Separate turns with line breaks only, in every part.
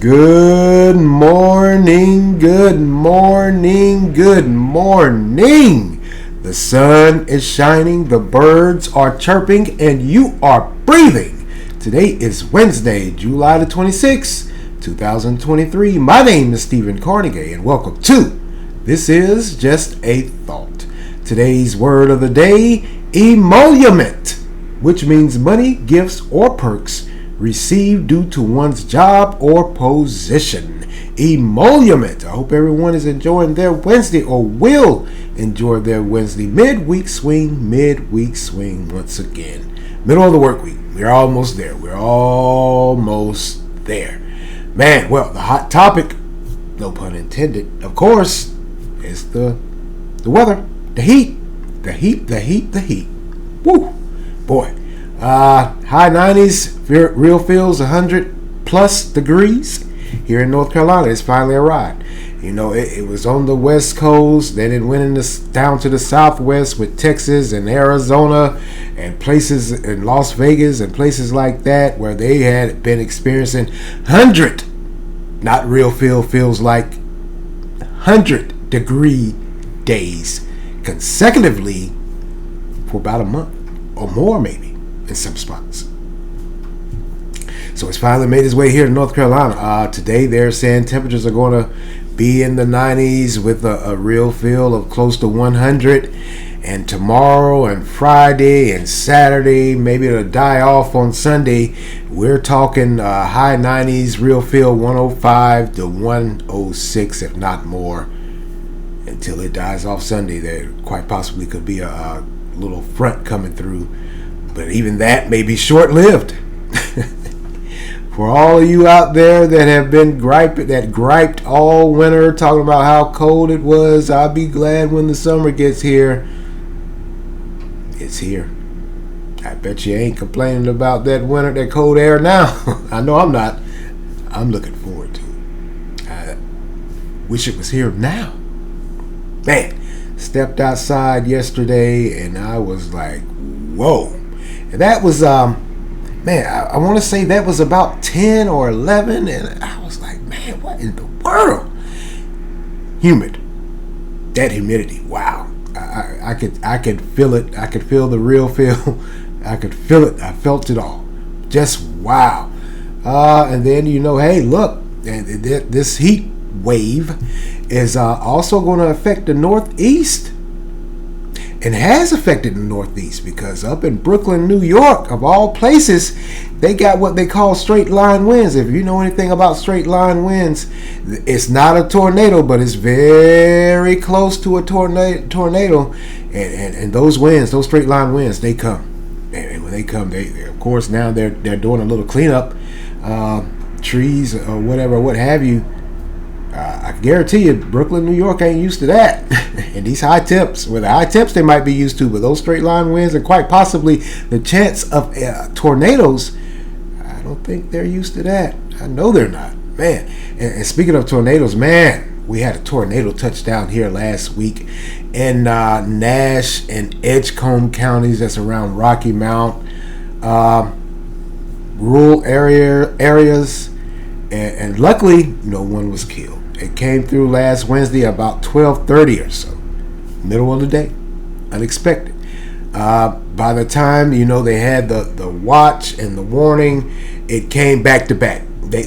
Good morning, good morning, good morning. The sun is shining, the birds are chirping, and you are breathing. Today is Wednesday, July the 26th, 2023. My name is Stephen Carnegie, and welcome to This Is Just a Thought. Today's word of the day, emolument, which means money, gifts, or perks received due to one's job or position. Emolument. I hope everyone is enjoying their Wednesday or will enjoy their Wednesday. Midweek swing once again. Middle of the work week. We're almost there. Man, well, the hot topic, no pun intended, of course, is the weather. The heat. Woo! Boy. High 90s, real feels 100 plus degrees here in North Carolina. It's finally arrived. You know, it was on the West Coast, then it went down to the Southwest with Texas and Arizona and places in Las Vegas and places like that where they had been experiencing 100, not real feels like 100 degree days consecutively for about a month or more maybe. In some spots. So it's finally made its way here to North Carolina. Today they're saying temperatures are going to be in the 90s with a real feel of close to 100. And tomorrow and Friday and Saturday, maybe it'll die off on Sunday. We're talking high 90s, real feel 105 to 106, if not more, until it dies off Sunday. There quite possibly could be a little front coming through. But even that may be short-lived. For all of you out there that have been griped all winter, talking about how cold it was, I'll be glad when the summer gets here. It's here. I bet you ain't complaining about that winter, that cold air now. I know I'm not. I'm looking forward to it. I wish it was here now. Man, stepped outside yesterday and I was like, whoa. And that was, I want to say that was about 10 or 11. And I was like, man, what in the world? Humid. That humidity. Wow. I could feel it. I could feel the real feel. I could feel it. I felt it all. Just wow. And then, hey, look, this heat wave is also going to affect the Northeast. And has affected the Northeast because up in Brooklyn, New York, of all places, they got what they call straight line winds. If you know anything about straight line winds, it's not a tornado, but it's very close to a tornado. And those winds, those straight line winds, they come. And when they come, they of course now they're doing a little cleanup, trees or whatever, what have you. I guarantee you, Brooklyn, New York ain't used to that. And these high temps, well, the high temps they might be used to, but those straight line winds and quite possibly the chance of tornadoes, I don't think they're used to that. I know they're not, man. And speaking of tornadoes, man, we had a tornado touchdown here last week in Nash and Edgecombe counties. That's around Rocky Mount, rural areas, and luckily no one was killed. It came through last Wednesday about 12:30 or so, middle of the day, unexpected. By the time they had the watch and the warning, it came back to back. They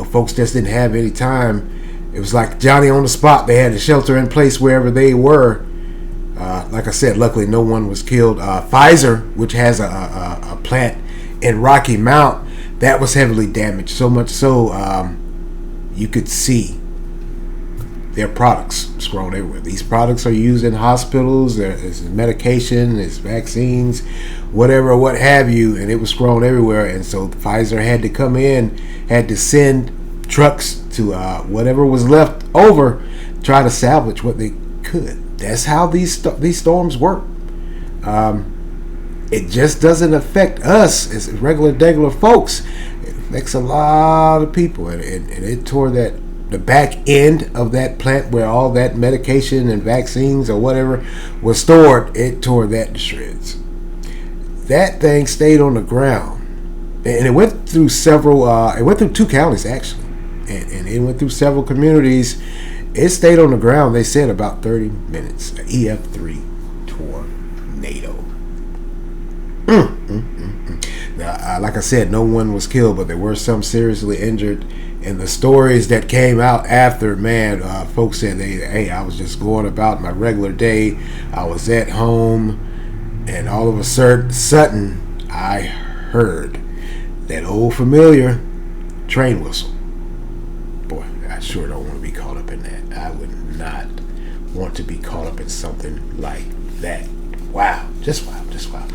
folks just didn't have any time. It was like Johnny on the spot. They had to shelter in place wherever they were. Like I said, luckily no one was killed. Pfizer, which has a plant in Rocky Mount, that was heavily damaged. So much so you could see their products scrolled everywhere. These products are used in hospitals. There's medication, there's vaccines, whatever, what have you, and it was scrolled everywhere. And so Pfizer had to come in, had to send trucks to whatever was left over, try to salvage what they could. That's how these storms work. It just doesn't affect us as regular folks. It affects a lot of people, and it tore the back end of that plant where all that medication and vaccines or whatever was stored. It tore that to shreds. That thing stayed on the ground, and it went through several. It went through two counties actually, and it went through several communities. It stayed on the ground, they said, about 30 minutes. An EF3 tornado. Now, like I said, no one was killed, but there were some seriously injured. And the stories that came out after, man, folks said, hey, I was just going about my regular day. I was at home, and all of a sudden, I heard that old familiar train whistle. Boy, I sure don't want to be caught up in that. I would not want to be caught up in something like that. Wow, just wow, just wow.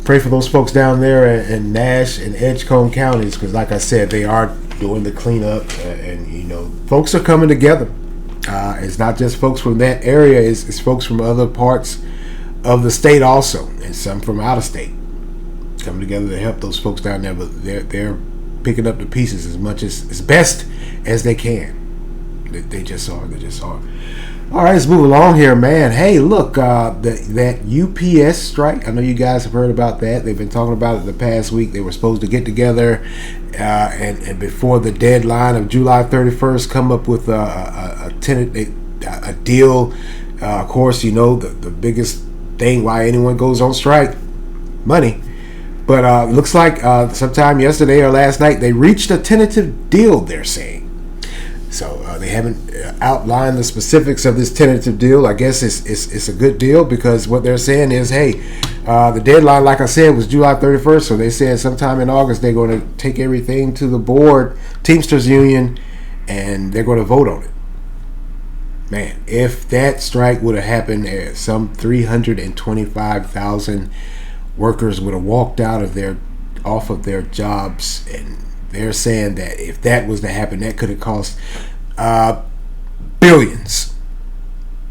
Pray for those folks down there in Nash and Edgecombe counties, because like I said, they are doing the cleanup, and folks are coming together. It's not just folks from that area, it's folks from other parts of the state also, and some from out of state coming together to help those folks down there. But they're picking up the pieces as best as they can. They just are. All right, let's move along here, man. Hey, look, that UPS strike. I know you guys have heard about that. They've been talking about it the past week. They were supposed to get together and before the deadline of July 31st, come up with a deal. Of course, the biggest thing why anyone goes on strike, money. But looks like sometime yesterday or last night they reached a tentative deal, they're saying. So they haven't outlined the specifics of this tentative deal. I guess it's a good deal, because what they're saying is, hey, the deadline, like I said, was July 31st. So they said sometime in August they're going to take everything to the board, Teamsters Union, and they're going to vote on it. Man, if that strike would have happened, some 325,000 workers would have walked off of their jobs, and they're saying that if that was to happen, that could have cost billions.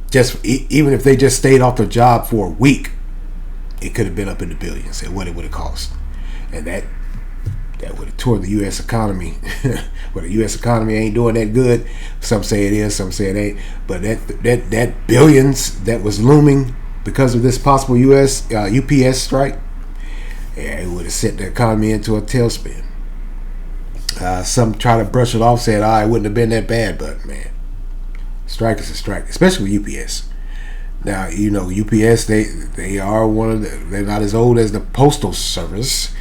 Just even if they just stayed off their job for a week, it could have been up in the billions and what it would have cost, and that would have torn the U.S. economy. But the U.S. economy ain't doing that good. Some say it is, some say it ain't. But that billions that was looming because of this possible UPS strike, it would have sent the economy into a tailspin. Some try to brush it off, saying, it wouldn't have been that bad, but man, strike is a strike, especially with UPS. Now, UPS, they are they're not as old as the Postal Service,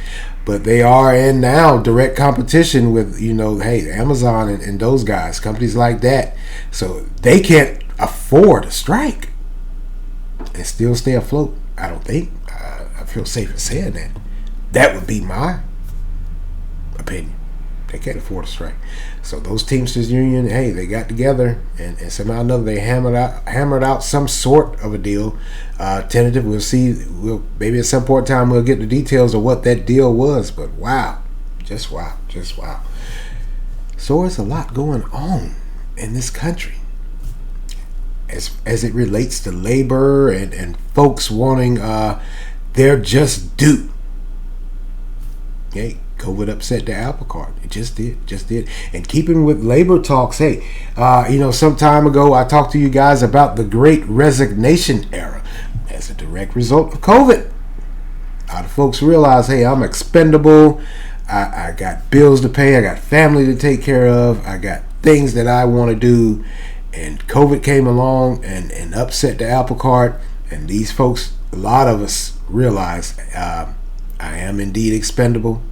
but they are in now direct competition with, Amazon and those guys, companies like that. So they can't afford a strike and still stay afloat, I don't think. I feel safe in saying that. That would be my opinion. They can't afford a strike. So those Teamsters Union, hey, they got together and somehow or another they hammered out some sort of a deal. Tentative. We'll see. Maybe at some point in time we'll get the details of what that deal was. But wow, just wow. So there's a lot going on in this country as it relates to labor and folks wanting their just due. Okay. COVID upset the apple cart. It just did. And keeping with labor talks, hey, some time ago I talked to you guys about the Great Resignation era as a direct result of COVID. A lot of folks realize, hey, I'm expendable. I got bills to pay. I got family to take care of. I got things that I want to do. And COVID came along and upset the apple cart. And these folks, a lot of us realize I am indeed expendable.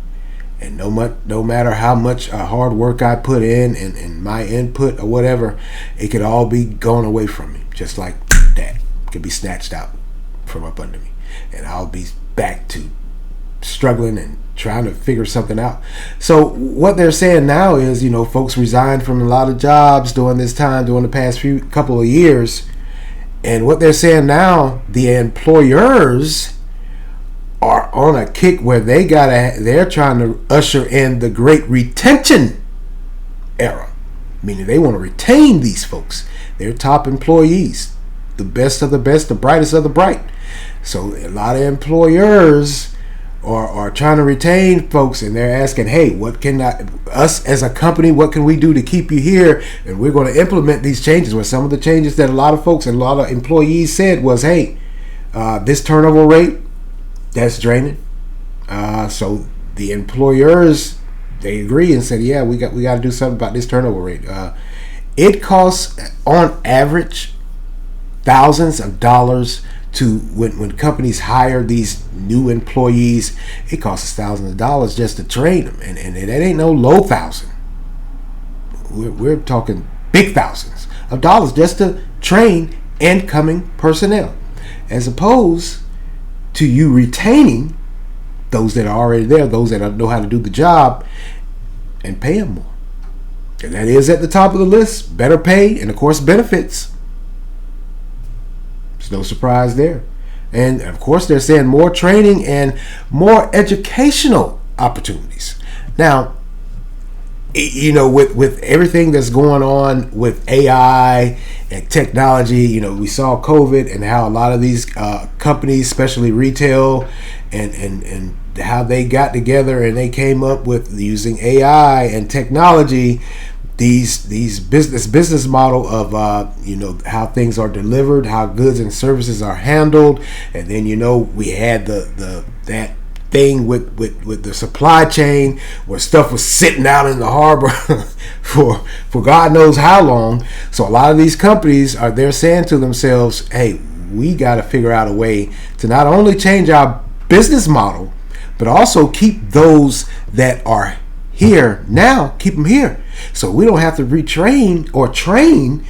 And no matter how much hard work I put in and my input or whatever, it could all be gone away from me. Just like that. It could be snatched out from up under me. And I'll be back to struggling and trying to figure something out. So what they're saying now is, folks resigned from a lot of jobs during this time, during the past couple of years. And what they're saying now, the employers are on a kick where they're trying to usher in the great retention era, meaning they want to retain these folks, their top employees, the best of the best, the brightest of the bright. So a lot of employers are trying to retain folks, and they're asking, hey, what can us as a company, what can we do to keep you here? And we're going to implement these changes. Well, some of the changes that a lot of folks and a lot of employees said was, hey, this turnover rate, that's draining. So the employers they agree and said, yeah, we got to do something about this turnover rate. It costs, on average, thousands of dollars to when companies hire these new employees. It costs us thousands of dollars just to train them, and it ain't no low thousand. We're talking big thousands of dollars just to train incoming personnel, as opposed to you retaining those that are already there, those that know how to do the job, and pay them more. And that is at the top of the list. Better pay and, of course, benefits. There's no surprise there. And, of course, they're saying more training and more educational opportunities. Now, you know, with everything that's going on with AI and technology, you know, we saw COVID and how a lot of these companies, especially retail, and how they got together and they came up with using AI and technology, these business model of you know, how things are delivered, how goods and services are handled. And then, you know, we had that thing with the supply chain where stuff was sitting out in the harbor for God knows how long. So a lot of these companies they're saying to themselves, hey, we got to figure out a way to not only change our business model, but also keep those that are here now, keep them here, so we don't have to retrain or train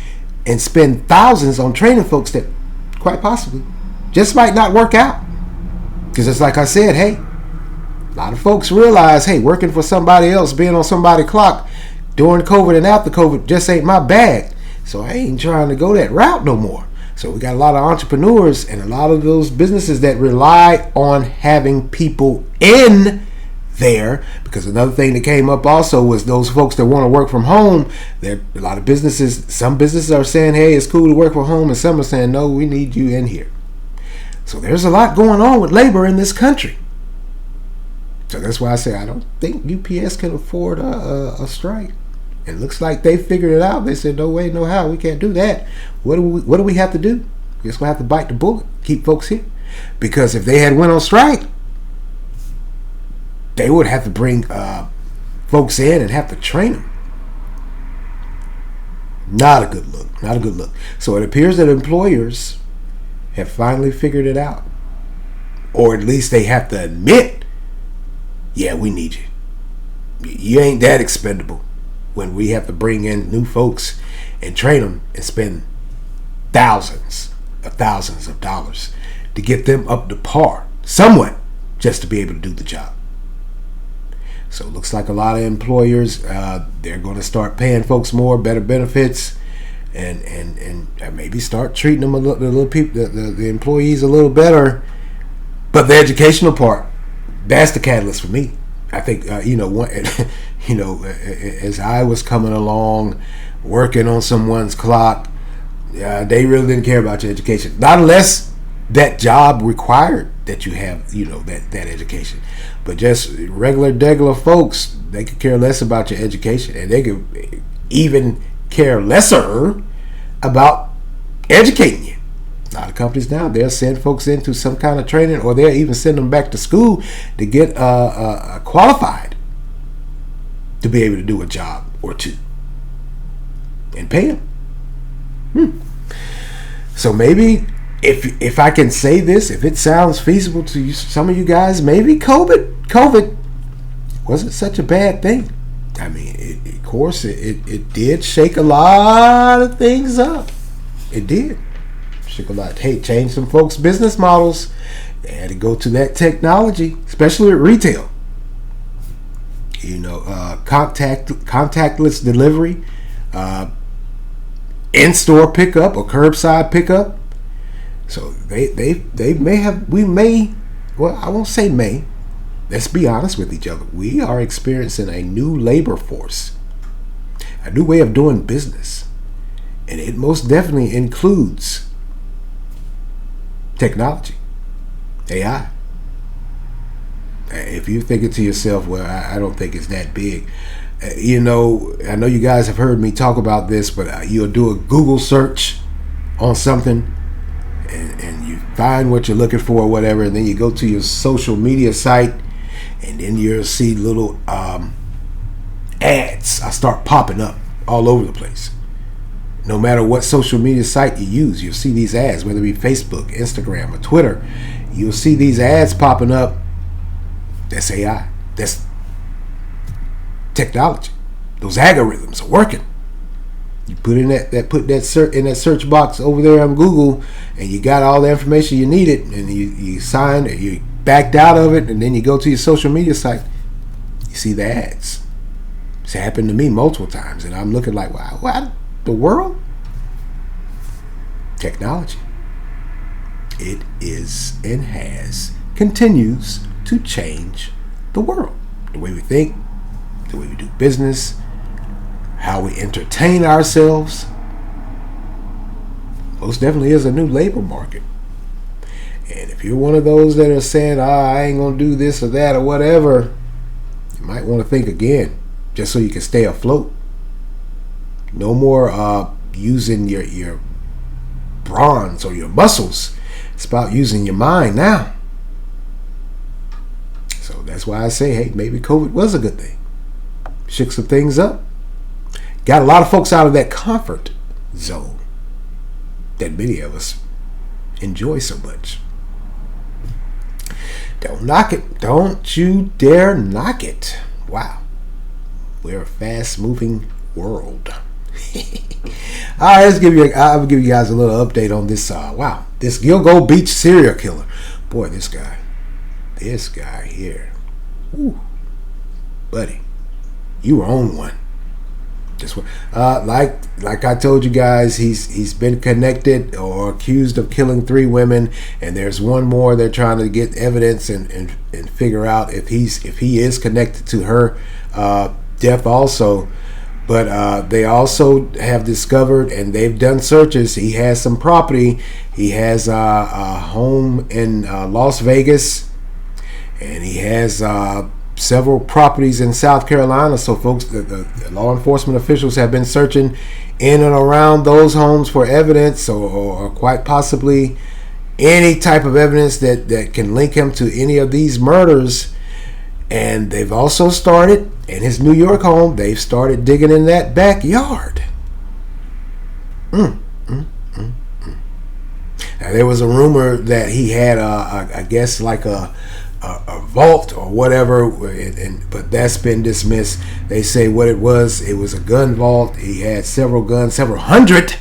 and spend thousands on training folks that quite possibly just might not work out. Because it's like I said, hey, a lot of folks realize, hey, working for somebody else, being on somebody's clock during COVID and after COVID just ain't my bag. So I ain't trying to go that route no more. So we got a lot of entrepreneurs and a lot of those businesses that rely on having people in there, because another thing that came up also was those folks that want to work from home. There a lot of businesses, some businesses are saying, hey, it's cool to work from home, and some are saying, no, we need you in here. So there's a lot going on with labor in this country. So that's why I say I don't think UPS can afford a strike. And it looks like they figured it out. They said, no way, no how, we can't do that. What do we have to do? We're just going to have to bite the bullet, keep folks here. Because if they had went on strike, they would have to bring folks in and have to train them. Not a good look. Not a good look. So it appears that employers have finally figured it out. Or at least they have to admit, yeah, we need you. You ain't that expendable when we have to bring in new folks and train them and spend thousands of dollars to get them up to par somewhat just to be able to do the job. So it looks like a lot of employers, they're going to start paying folks more, better benefits, and maybe start treating them the employees a little better. But the educational part, that's the catalyst for me. I think as I was coming along, working on someone's clock, they really didn't care about your education, not unless that job required that you have, that education. But just regular folks, they could care less about your education, and they could even care lesser about educating you. A lot of companies now, they'll send folks into some kind of training, or they'll even send them back to school to get qualified to be able to do a job or two and pay them. So maybe if I can say this, if it sounds feasible to you, some of you guys, maybe COVID wasn't such a bad thing. I mean, of course, it did shake a lot of things up. It did. Hey, change some folks' business models. They had to go to that technology, especially at retail. Contactless delivery, in-store pickup or curbside pickup. So they may have, I won't say may. Let's be honest with each other. We are experiencing a new labor force, a new way of doing business, and it most definitely includes technology, AI. If you're thinking to yourself, well, I don't think it's that big. I know you guys have heard me talk about this, but you'll do a Google search on something and you find what you're looking for or whatever, and then you go to your social media site and then you'll see little ads start popping up all over the place. No matter what social media site you use, you'll see these ads, whether it be Facebook, Instagram, or Twitter. You'll see these ads popping up. That's AI. That's technology. Those algorithms are working. You put in that search box over there on Google, and you got all the information you needed, and you signed, and you backed out of it, and then you go to your social media site. You see the ads. It's happened to me multiple times, and I'm looking like, wow, what the world? Technology. It is and continues to change the world. The way we think, the way we do business, how we entertain ourselves. Most definitely is a new labor market. And if you're one of those that are saying, I ain't going to do this or that or whatever, you might want to think again, just so you can stay afloat. No more using your bronze or your muscles. It's about using your mind now. So that's why I say, hey, maybe COVID was a good thing. Shook some things up. Got a lot of folks out of that comfort zone that many of us enjoy so much. Don't knock it. Don't you dare knock it. Wow. We're a fast-moving world. All right, I'll give you guys a little update on this. This Gilgo Beach serial killer. Boy, this guy here. Ooh, buddy, you were on one. Just like I told you guys, he's been connected or accused of killing 3 women, and there's one more. They're trying to get evidence and figure out if he is connected to her death also. But they also have discovered, and they've done searches, he has some property. He has a home in Las Vegas, and he has several properties in South Carolina. So folks, the law enforcement officials have been searching in and around those homes for evidence, or quite possibly any type of evidence that can link him to any of these murders. And they've also started, in his New York home, they've started digging in that backyard. Now, there was a rumor that he had, I guess, like a vault or whatever, but that's been dismissed. They say what it was a gun vault. He had several guns, several hundred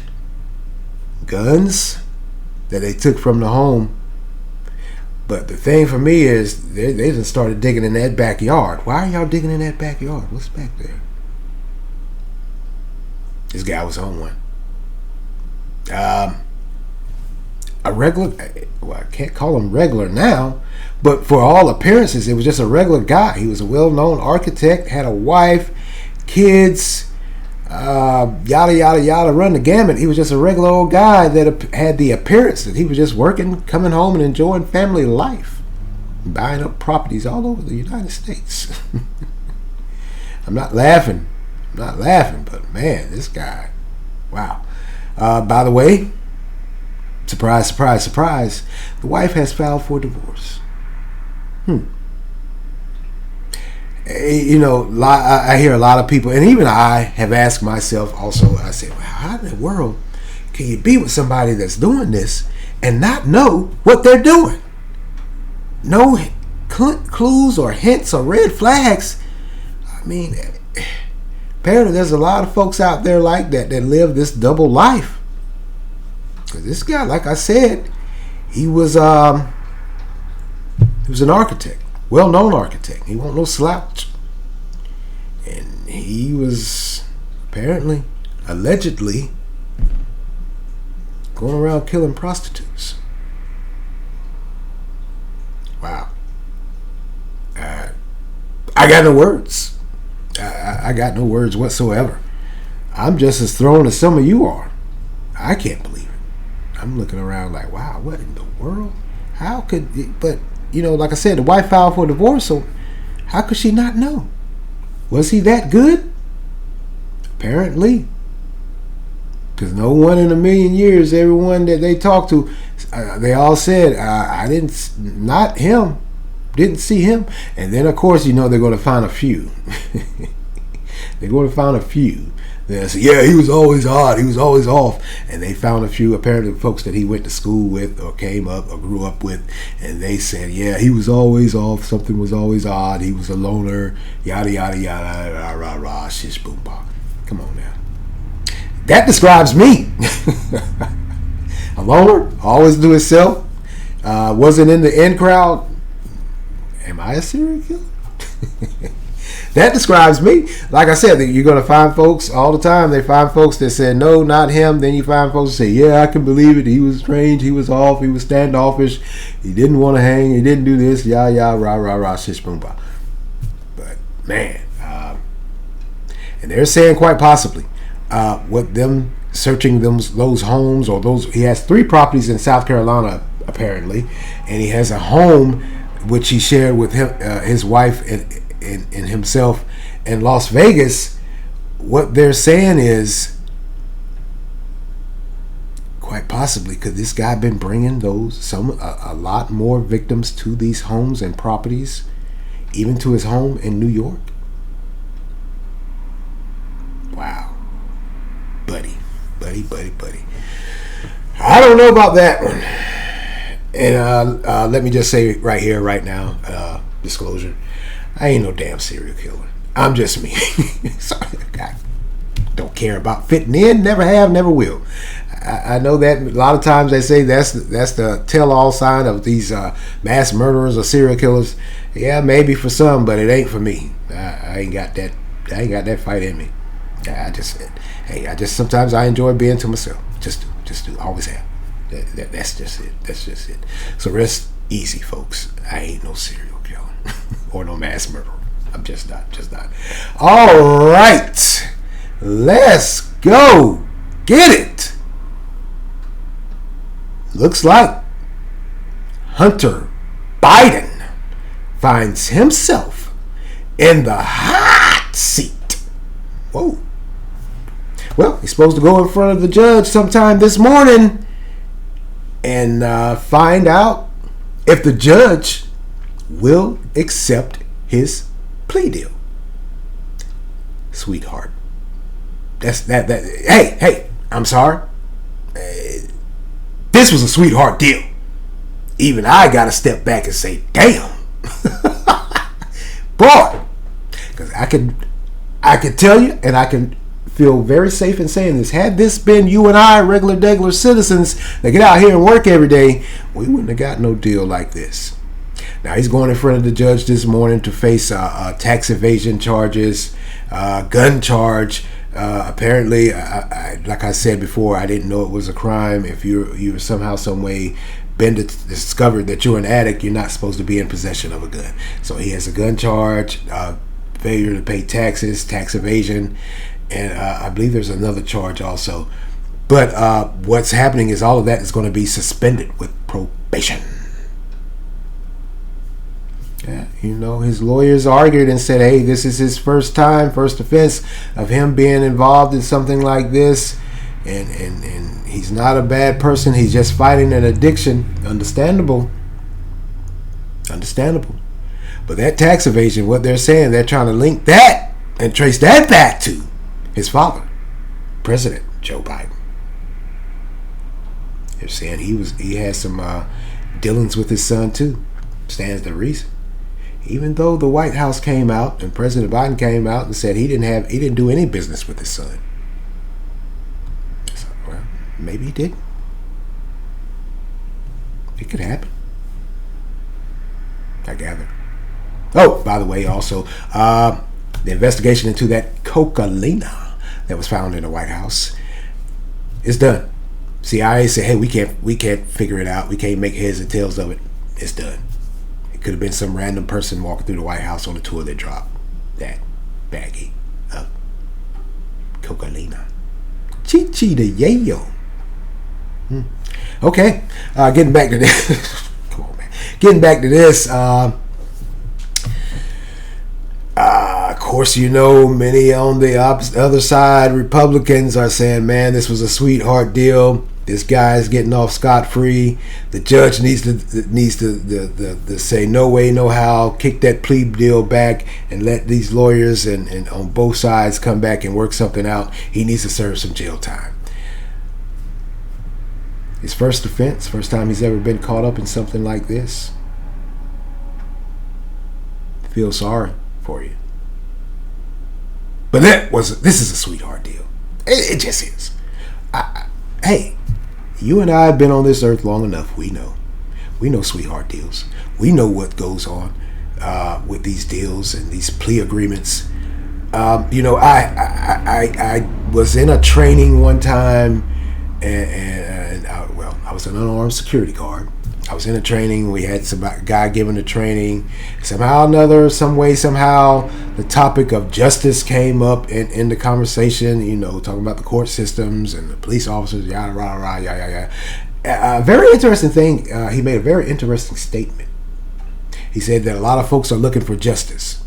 guns that they took from the home. But the thing for me is they just started digging in that backyard. Why are y'all digging in that backyard? What's back there? This guy was on one. A regular, well, I can't call him regular now, but for all appearances, it was just a regular guy. He was a well-known architect, had a wife, kids, yada yada yada, run the gamut. He was just a regular old guy that had the appearance that he was just working, coming home and enjoying family life, buying up properties all over the United States. I'm not laughing, but man, this guy, wow. By the way, surprise, surprise, surprise, the wife has filed for divorce. You know, I hear a lot of people, and even I have asked myself also, I say, well, how in the world can you be with somebody that's doing this and not know what they're doing? No clues or hints or red flags. I mean, apparently there's a lot of folks out there like that live this double life. Because this guy, like I said, he was an architect. Well-known architect. He wasn't no slouch. And he was apparently, allegedly, going around killing prostitutes. Wow. I got no words. I got no words whatsoever. I'm just as thrown as some of you are. I can't believe it. I'm looking around like, wow, what in the world? How could it, but you know, like I said, the wife filed for divorce, so how could she not know? Was he that good? Apparently. Because no one in a million years, everyone that they talked to, they all said, not him, didn't see him. And then, of course, you know they're going to find a few. They're going to find a few. They say, yeah, he was always odd. He was always off. And they found a few, apparently, folks that he went to school with or came up or grew up with. And they said, yeah, he was always off. Something was always odd. He was a loner. Yada, yada, yada, rah, rah, rah, shish, boom, bah. Come on now. That describes me. A loner, always to himself. Wasn't in the in crowd. Am I a serial killer? That describes me. Like I said, you're going to find folks all the time. They find folks that say, no, not him. Then you find folks that say, yeah, I can believe it. He was strange. He was off. He was standoffish. He didn't want to hang. He didn't do this. Yah, yah, rah, rah, rah, shish, boom, bah. But, man. And they're saying quite possibly what them searching those homes or those. He has 3 properties in South Carolina, apparently. And he has a home which he shared with him, his wife and himself in Las Vegas. What they're saying is, quite possibly, could this guy been bringing a lot more victims to these homes and properties, even to his home in New York? Wow, buddy. I don't know about that one. And let me just say right here, right now, disclosure. I ain't no damn serial killer. I'm just me. Sorry, I don't care about fitting in. Never have, never will. I know that a lot of times they say that's the tell-all sign of these mass murderers or serial killers. Yeah, maybe for some, but it ain't for me. I ain't got that. I ain't got that fight in me. I just sometimes I enjoy being to myself. Just do. Always have. That's just it. That's just it. So rest easy, folks. I ain't no serial killer or no mass murderer. I'm just not. All right, let's go get it. Looks like Hunter Biden finds himself in the hot seat. Whoa. Well, he's supposed to go in front of the judge sometime this morning and find out if the judge will accept his plea deal. Sweetheart. That. Hey, I'm sorry. This was a sweetheart deal. Even I got to step back and say, damn. Boy. Because I could tell you, and I can feel very safe in saying this. Had this been you and I, regular degular citizens that get out here and work every day, we wouldn't have got no deal like this. Now he's going in front of the judge this morning to face tax evasion charges, gun charge. Apparently, like I said before, I didn't know it was a crime. If you were somehow, some way been discovered that you're an addict, you're not supposed to be in possession of a gun. So he has a gun charge, failure to pay taxes, tax evasion, and I believe there's another charge also. But what's happening is all of that is going to be suspended with probation. Yeah, his lawyers argued and said, hey, this is his first offense of him being involved in something like this. And he's not a bad person. He's just fighting an addiction. Understandable. But that tax evasion, what they're saying, they're trying to link that and trace that back to his father, President Joe Biden. They're saying he had some dealings with his son too. Stands to reason. Even though the White House came out and President Biden came out and said he didn't do any business with his son. So, well, maybe he did. It could happen. I gather. Oh, by the way, also, the investigation into that cocaine that was found in the White House is done. CIA said, hey, we can't figure it out. We can't make heads and tails of it. It's done. It could have been some random person walking through the White House on a tour that dropped that baggie of cocaine. Chi-chi the yayo. Okay, getting back to this. Come on, man. Getting back to this. Of course, many on the other side, Republicans are saying, man, this was a sweetheart deal. This guy's getting off scot-free. The judge needs to say no way, no how, kick that plea deal back, and let these lawyers and on both sides come back and work something out. He needs to serve some jail time. His first offense, first time he's ever been caught up in something like this. Feel sorry for you. But this is a sweetheart deal. It just is. Hey, you and I have been on this earth long enough. We know sweetheart deals. We know what goes on with these deals and these plea agreements. I was in a training one time, and I was an unarmed security guard. I was in a training. We had some guy giving the training. Somehow or another, some way, somehow, the topic of justice came up in the conversation. Talking about the court systems and the police officers, yada yada yada yada yada. Very interesting thing. He made a very interesting statement. He said that a lot of folks are looking for justice,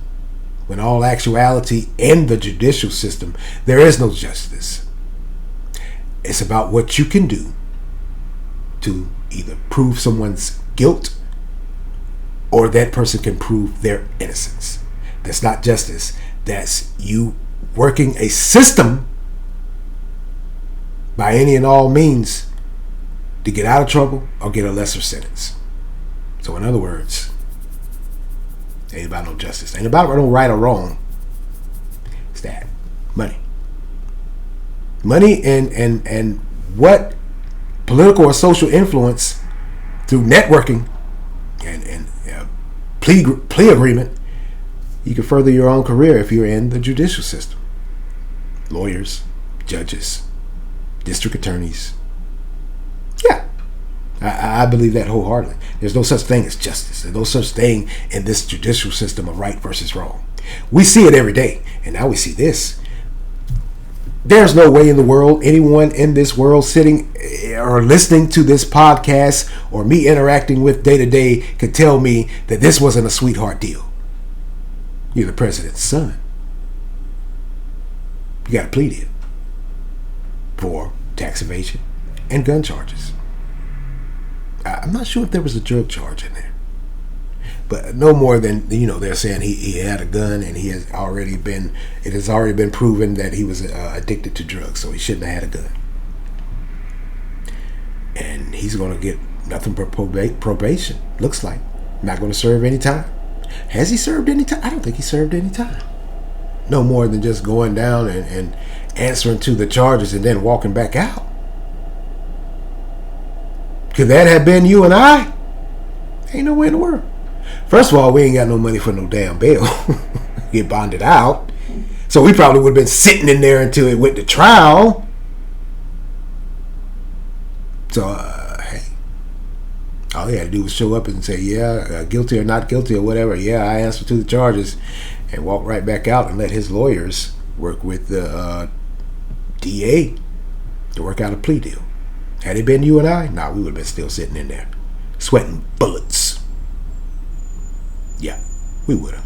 when all actuality in the judicial system, there is no justice. It's about what you can do to either prove someone's guilt or that person can prove their innocence. That's not justice. That's you working a system by any and all means to get out of trouble or get a lesser sentence. So in other words, ain't about no justice. Ain't about no right or wrong. It's that. Money. Money and what political or social influence through networking and plea agreement, you can further your own career if you're in the judicial system. Lawyers, judges, district attorneys. Yeah, I believe that wholeheartedly. There's no such thing as justice. There's no such thing in this judicial system of right versus wrong. We see it every day, and now we see this. There's no way in the world anyone in this world sitting or listening to this podcast or me interacting with day to day could tell me that this wasn't a sweetheart deal. You're the president's son. You got a plea deal for tax evasion and gun charges. I'm not sure if there was a drug charge in there. But no more than, they're saying he had a gun and it has already been proven that he was addicted to drugs, so he shouldn't have had a gun. And he's going to get nothing but probation, looks like. Not going to serve any time. Has he served any time? I don't think he served any time. No more than just going down and answering to the charges and then walking back out. Could that have been you and I? Ain't no way in the world. First of all, we ain't got no money for no damn bail. Get bonded out. So we probably would have been sitting in there until it went to trial. So, hey. All he had to do was show up and say, guilty or not guilty or whatever. Yeah, I answer to the charges. And walk right back out and let his lawyers work with the DA to work out a plea deal. Had it been you and I, we would have been still sitting in there. Sweating bullets. Yeah, we would have.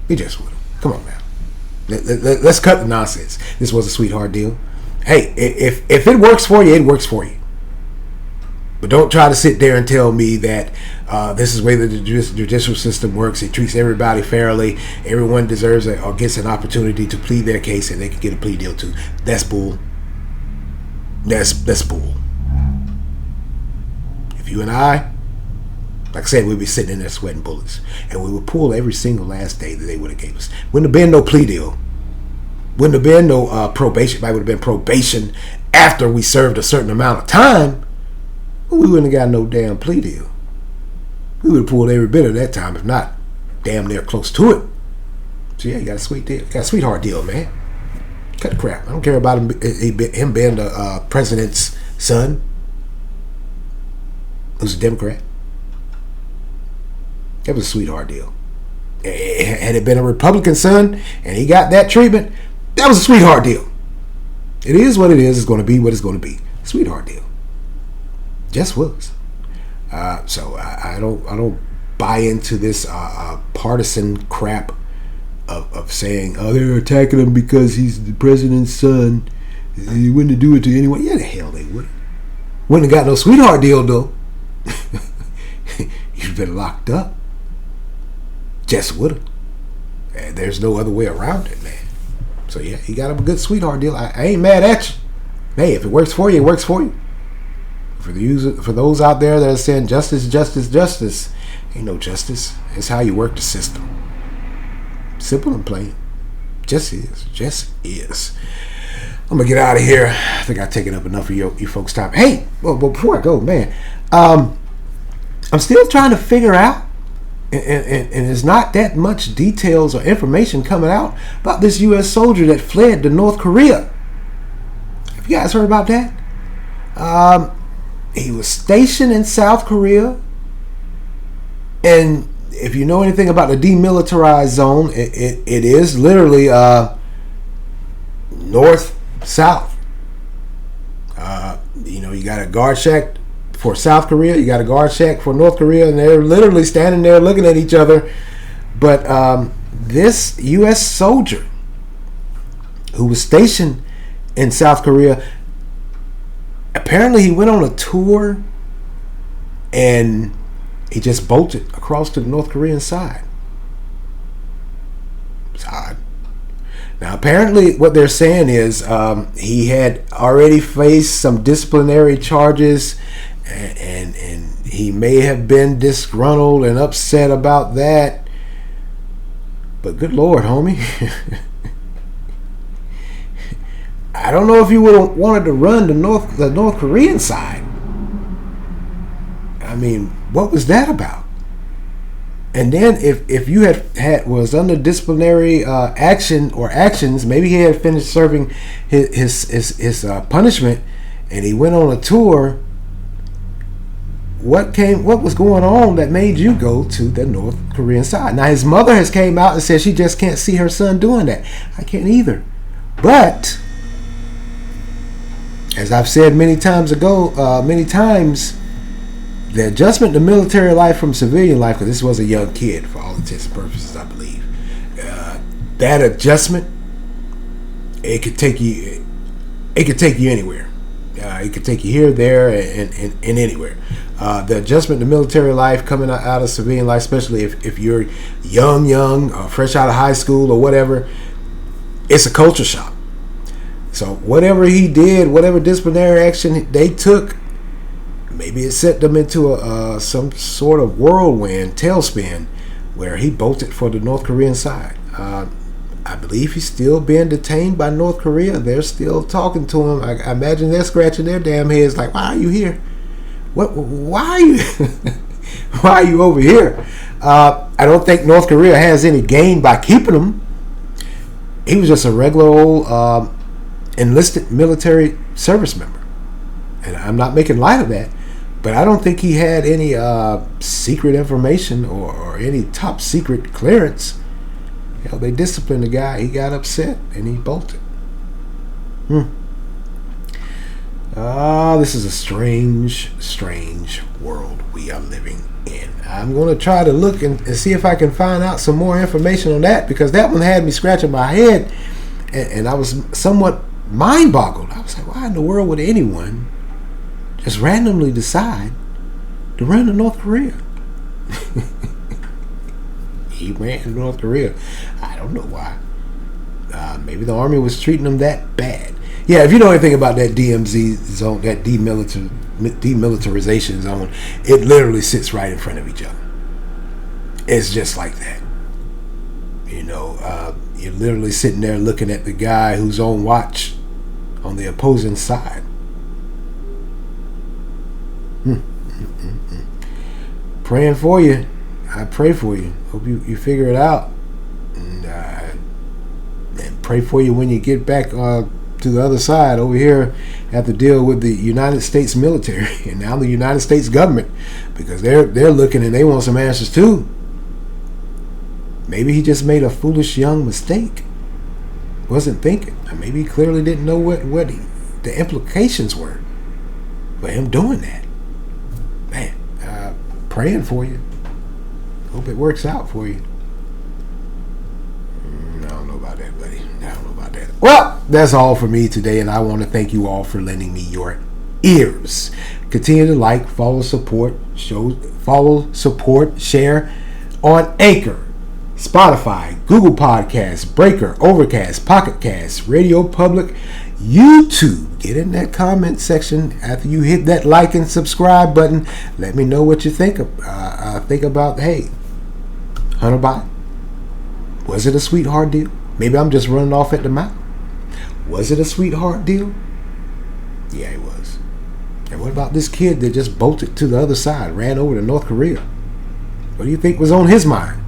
We just would have. Come on now. Let's cut the nonsense. This was a sweetheart deal. Hey, if it works for you, it works for you. But don't try to sit there and tell me that this is the way the judicial system works. It treats everybody fairly. Everyone deserves or gets an opportunity to plead their case and they can get a plea deal too. That's bull. That's bull. If you and I, like I said, we'd be sitting in there sweating bullets. And we would pull every single last day that they would have gave us. Wouldn't have been no plea deal. Wouldn't have been no probation. It would have been probation after we served a certain amount of time. But we wouldn't have got no damn plea deal. We would have pulled every bit of that time, if not damn near close to it. So yeah, you got a sweet deal. You got a sweetheart deal, man. Cut the crap. I don't care about him being the president's son, who's a Democrat. That was a sweetheart deal. Had it been a Republican son and he got that treatment, that was a sweetheart deal. It is what it is. It's going to be what it's going to be. Sweetheart deal. Just was. So I don't buy into this partisan crap of saying, they're attacking him because he's the president's son. He wouldn't do it to anyone. Yeah, the hell they would. Wouldn't have got no sweetheart deal though. You've been locked up. Just would have. And there's no other way around it, man. So yeah, he got him a good sweetheart deal. I ain't mad at you. Hey, if it works for you, it works for you. For those out there that are saying justice, justice, justice, ain't no justice. It's how you work the system. Simple and plain. Just is. Just is. I'm gonna get out of here. I think I've taken up enough of you folks' time. Hey, well, before I go, man, I'm still trying to figure out, and there's not that much details or information coming out about this U.S. soldier that fled to North Korea. Have you guys heard about that? He was stationed in South Korea, and if you know anything about the demilitarized zone, it is literally north-south. You got a guard shack for South Korea, you got a guard shack for North Korea, and they're literally standing there looking at each other. But this U.S. soldier who was stationed in South Korea, apparently he went on a tour and he just bolted across to the North Korean side. It's odd. Now, apparently what they're saying is he had already faced some disciplinary charges, and he may have been disgruntled and upset about that. But good Lord, homie. I don't know if you would have wanted to run the North Korean side. I mean, what was that about? And then if you was under disciplinary action or actions, maybe he had finished serving his punishment, and he went on a tour. What was going on that made you go to the North Korean side? Now his mother has came out and said she just can't see her son doing that. I can't either. But as I've said many times, the adjustment to military life from civilian life, because this was a young kid for all intents and purposes, I believe, that adjustment, it could take you anywhere. It could take you here, there, and anywhere. The adjustment to military life coming out of civilian life, especially if you're young, fresh out of high school or whatever, it's a culture shock. So whatever he did, whatever disciplinary action they took, maybe it set them into some sort of whirlwind, tailspin, where he bolted for the North Korean side. I believe he's still being detained by North Korea. They're still talking to him. I imagine they're scratching their damn heads like, why are you here? Why are you why are you over here? I don't think North Korea has any gain by keeping him. He was just a regular old enlisted military service member. And I'm not making light of that, but I don't think he had any secret information or any top secret clearance. Hell, they disciplined the guy. He got upset and he bolted. This is a strange world we are living in. I'm going to try to look and see if I can find out some more information on that, because that one had me scratching my head, and I was somewhat mind-boggled. I was like, why in the world would anyone just randomly decide to run to North Korea? He ran to North Korea. I don't know why. Maybe the Army was treating him that bad. Yeah, if you know anything about that DMZ zone, that demilitarization zone, it literally sits right in front of each other. It's just like that. You're literally sitting there looking at the guy who's on watch on the opposing side. Praying for you. I pray for you. Hope you figure it out. And pray for you when you get back to the other side. Over here, have to deal with the United States military and now the United States government, because they're looking and they want some answers too. Maybe he just made a foolish young mistake. Wasn't thinking. Or maybe he clearly didn't know what the implications were for him doing that. Man, praying for you. Hope it works out for you. I don't know about that, buddy. I don't know about that. Well, that's all for me today, and I want to thank you all for lending me your ears. Continue to like, follow, support, share on Anchor, Spotify, Google Podcasts, Breaker, Overcast, Pocket Cast, Radio Public, YouTube. Get in that comment section after you hit that like and subscribe button. Let me know what you think about, hey, Hunter Biden. Was it a sweetheart deal? Maybe I'm just running off at the mouth. Was it a sweetheart deal? Yeah, it was. And what about this kid that just bolted to the other side, ran over to North Korea? What do you think was on his mind?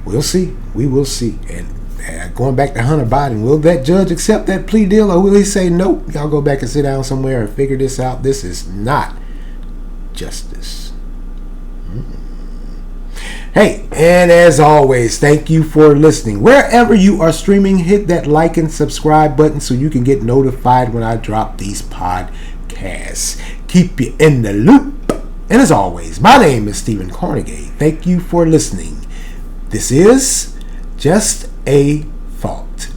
We'll see. We will see. And going back to Hunter Biden, will that judge accept that plea deal, or will he say, nope, y'all go back and sit down somewhere and figure this out? This is not justice. Hey, and as always, thank you for listening. Wherever you are streaming, hit that like and subscribe button so you can get notified when I drop these podcasts. Keep you in the loop. And as always, my name is Stephen Carnegie. Thank you for listening. This is Just a Thought.